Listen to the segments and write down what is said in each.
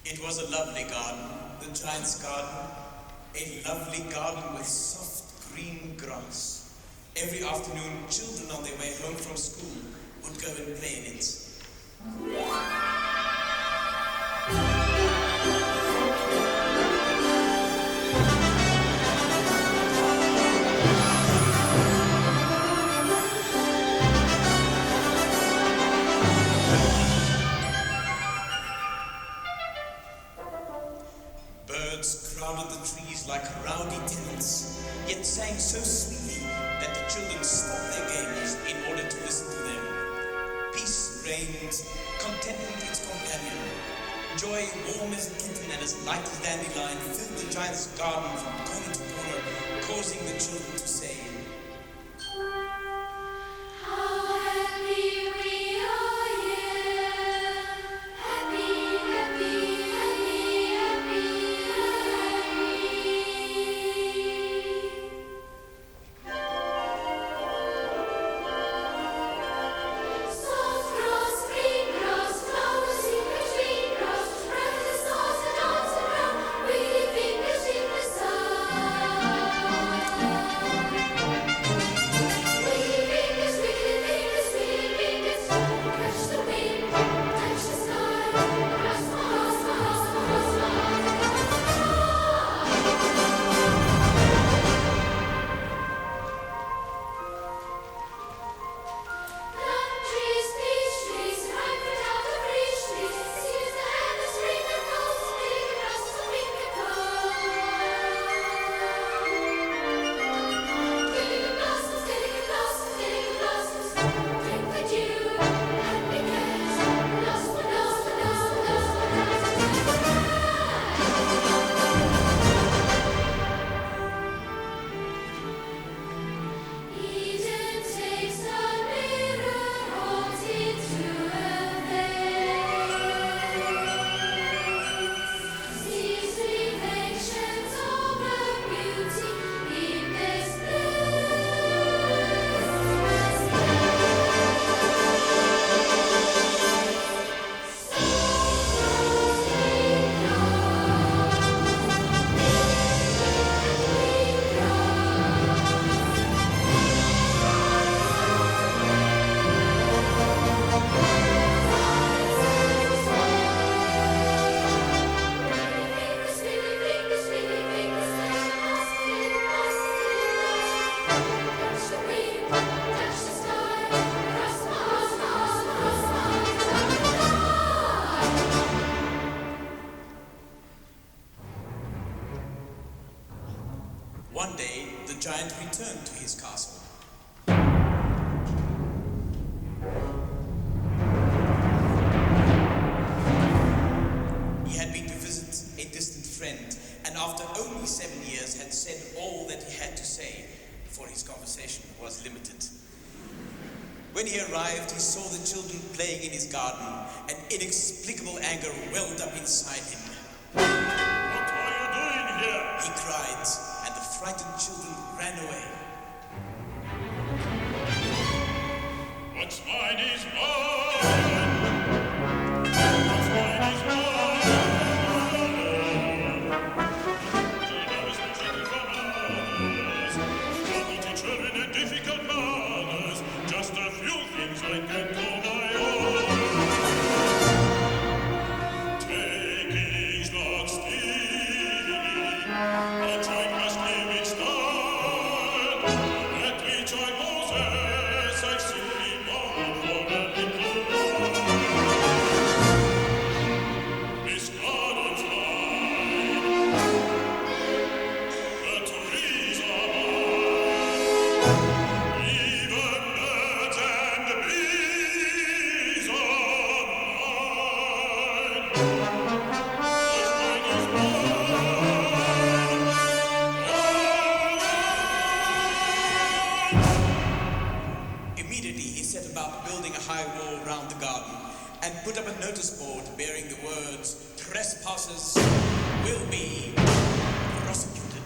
It was a lovely garden, the giant's garden, a lovely garden with soft green grass. Every afternoon, children on their way home from school would go and play in it. Birds crowded the trees like rowdy tenants, yet sang so sweetly that the children stopped their games in order to listen to them. Peace reigned, contentment its companion. Joy, warm as a kitten and as light as dandelion, filled the giant's garden from corner to corner, causing the children to say, "How happy we are here! Happy, happy, happy, happy, happy." Soft grass, green grass, flowers in between grass, bright as stars that dance around, waving fingers in the sun. Waving fingers, catch the wind, touch the sky, cross my heart, my heart, my heart, my Plum trees, peach trees, ripened out of rich trees, seems the hand of spring that calls, big across the finger pole. Delicate blossoms, delicate blossoms, delicate blossoms, drink the dew, happy cares, lost but lost but lost but lost but Eden takes a mirror, holds it to her face, sees reflections of her beauty in this One day, the giant returned to his castle. He had been to visit a distant friend, and after only 7 years had said all that he had to say, for his conversation was limited. When he arrived, he saw the children playing in his garden, and inexplicable anger welled up inside him. What are you doing here? He cried, and the frightened children ran away. What's mine is mine. What's mine is mine. She knows the trick from others. Trouble to children and difficult manners. Just a few things I can call my own. Taking's not stealing. A child must live its time. Let me join Moses. I simply long for a little while. This garden's mine. The trees are mine. Even birds and bees are mine. What's mine is Immediately, he set about building a high wall round the garden and put up a notice board bearing the words, "Trespassers will be prosecuted."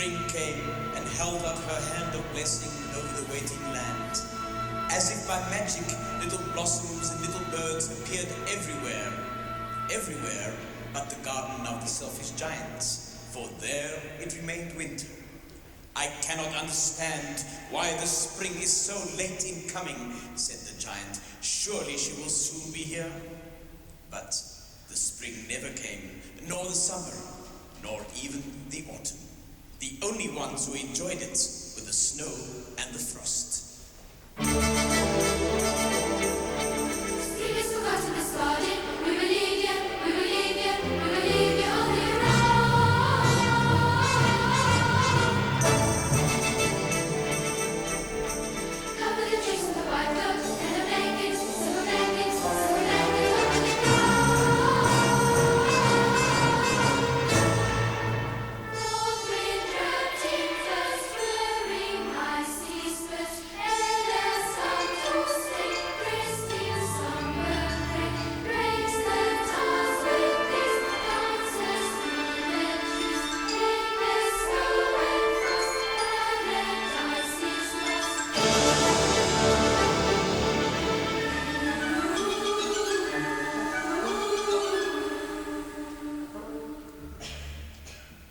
Spring came and held out her hand of blessing over the waiting land. As if by magic, little blossoms and little birds appeared everywhere. Everywhere but the garden of the selfish giants, for there it remained winter. I cannot understand why the spring is so late in coming, said the giant. Surely she will soon be here. But the spring never came, nor the summer, nor even the autumn. The only ones who enjoyed it were the snow and the frost. Spring is forgotten, the garden. We will leave you, we will leave you, we will leave you all year round. Cover the trees with a white coat and a blanket, silver blanket, silver blanket over the ground. North wind wrapped in first whirring icy spurs, endless sun to sleep, crispy summer rain breaks the towers with these dancers through the trees. In the snow and frost, paradise is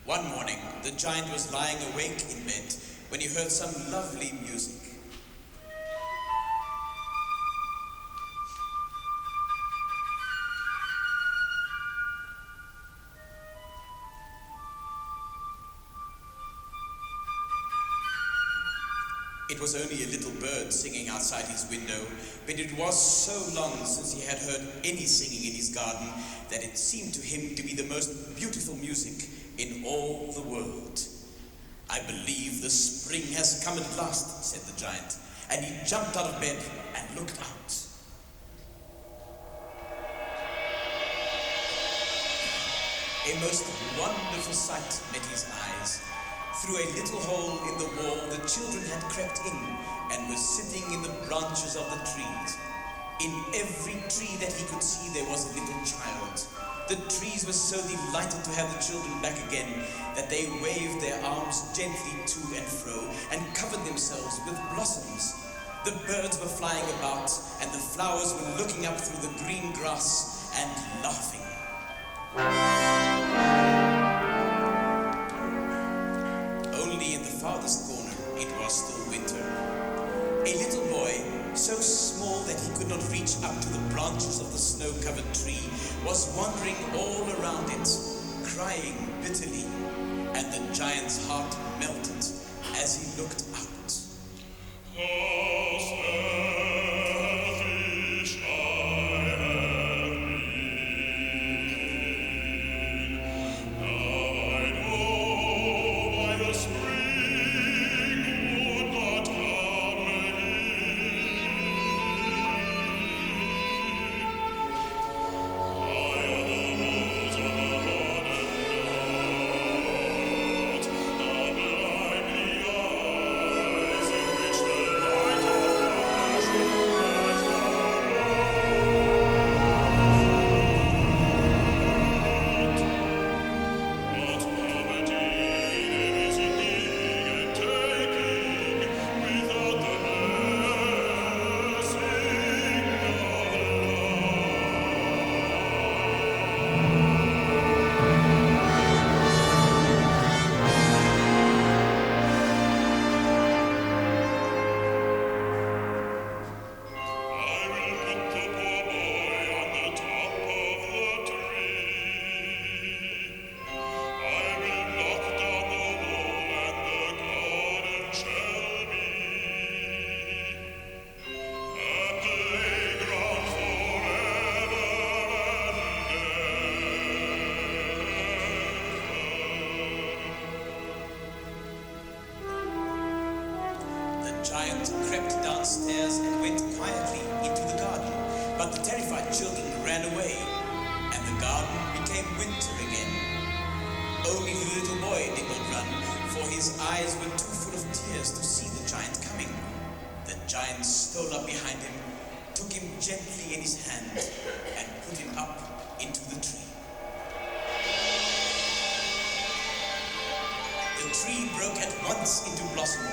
One morning, the giant was lying awake in bed when he heard some lovely music. It was only a little bird singing outside his window, but it was so long since he had heard any singing in his garden that it seemed to him to be the most beautiful music in all the world. I believe the spring has come at last, said the giant, and he jumped out of bed and looked out. A most wonderful sight met his eyes. Through a little hole in the wall, the children had crept in and were sitting in the branches of the trees. In every tree that he could see, there was a little child. The trees were so delighted to have the children back again that they waved their arms gently to and fro and covered themselves with blossoms. The birds were flying about and the flowers were looking up through the green grass and laughing. Only in the farthest corner it was still winter. A little boy, so small that he could not reach up to the branches of the snow-covered tree, was wandering all around it, crying bitterly, and the giant's heart melted as he looked out. How selfish I have been. Now I know why the spring would not come again. I am the rose of the garden lot, the blindly eyes in which the light of passion has What poverty there is in giving and taking, without the blessing of I will put the poor boy on the top of the tree. I will knock down the wall and the garden shall be a playground forever The giant crept downstairs and went quietly into the garden, but the terrified children ran away, and the garden became winter again. Only the little boy did not run, for his eyes were too full of tears to see the giant coming. The giant stole up behind him, took him gently in his hand, and put him up into the tree. The tree tree broke at once into blossom.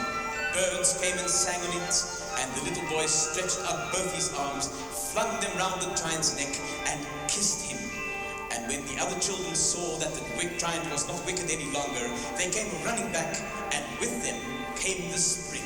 Birds came and sang on it, and the little boy stretched out both his arms, flung them round the giant's neck, and kissed him. And when the other children saw that the giant was not wicked any longer, they came running back, and with them came the spring.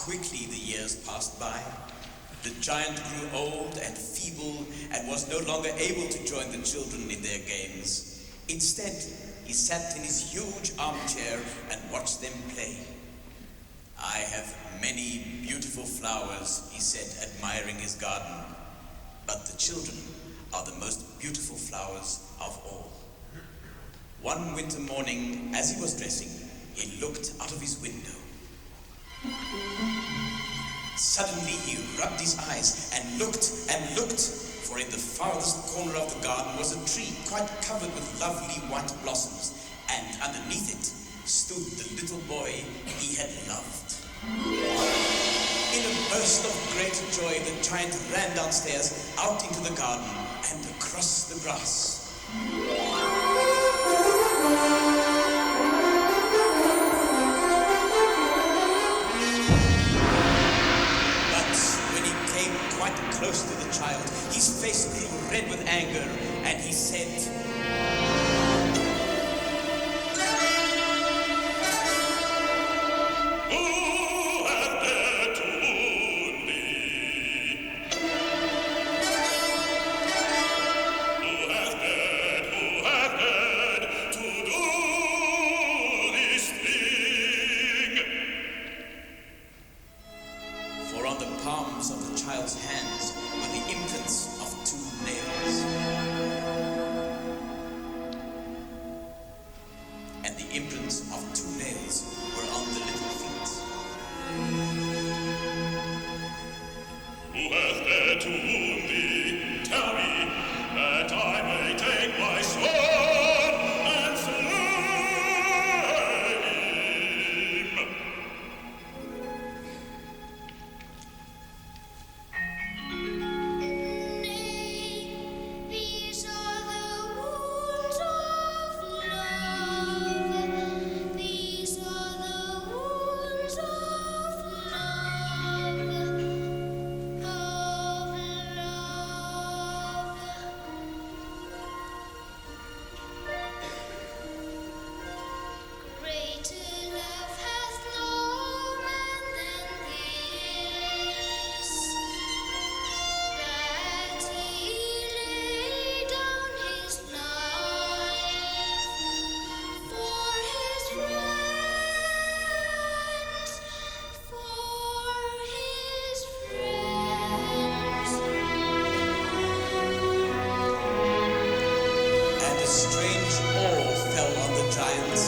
Quickly the years passed by. The giant grew old and feeble and was no longer able to join the children in their games. Instead, he sat in his huge armchair and watched them play. "I have many beautiful flowers," he said, admiring his garden. "But the children are the most beautiful flowers of all." One winter morning, as he was dressing, he looked out of his window. Suddenly he rubbed his eyes and looked, for in the farthest corner of the garden was a tree quite covered with lovely white blossoms, and underneath it stood the little boy he had loved. In a burst of great joy, the giant ran downstairs, out into the garden, and across the grass. Close to the child, his face grew red with anger, and he said, "Who hath dared to wound thee? Who hath dared to do this thing?" For on the palms of the child's hands were the imprints of 2 nails. And the imprints of 2 nails were on the little feet. "Who hath dared to wound thee? Tell me, that I may take my sword and slay him." giant,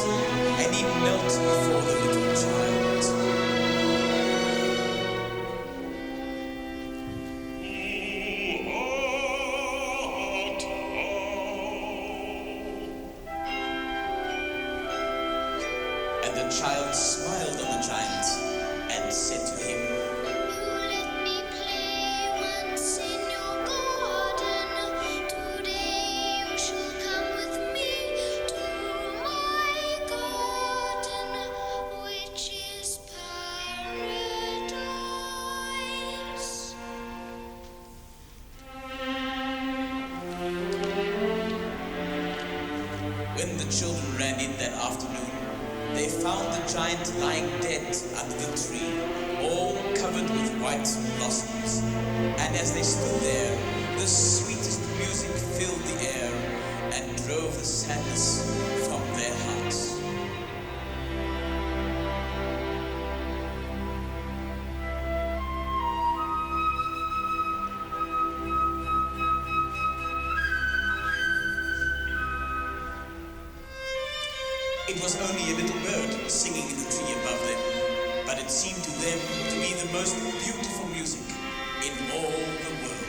and he knelt before the little child. And the child smiled on the giant and said to him, Let me play once in your garden. Today you shall come with me to my garden, which is paradise. When the children ran in that afternoon, they found the giant lying dead under the tree, all covered with white blossoms. And as they stood there, the sweetest music filled the air and drove the sadness from their hearts. It was only a little bird singing in the tree above them, but it seemed to them to be the most beautiful music in all the world.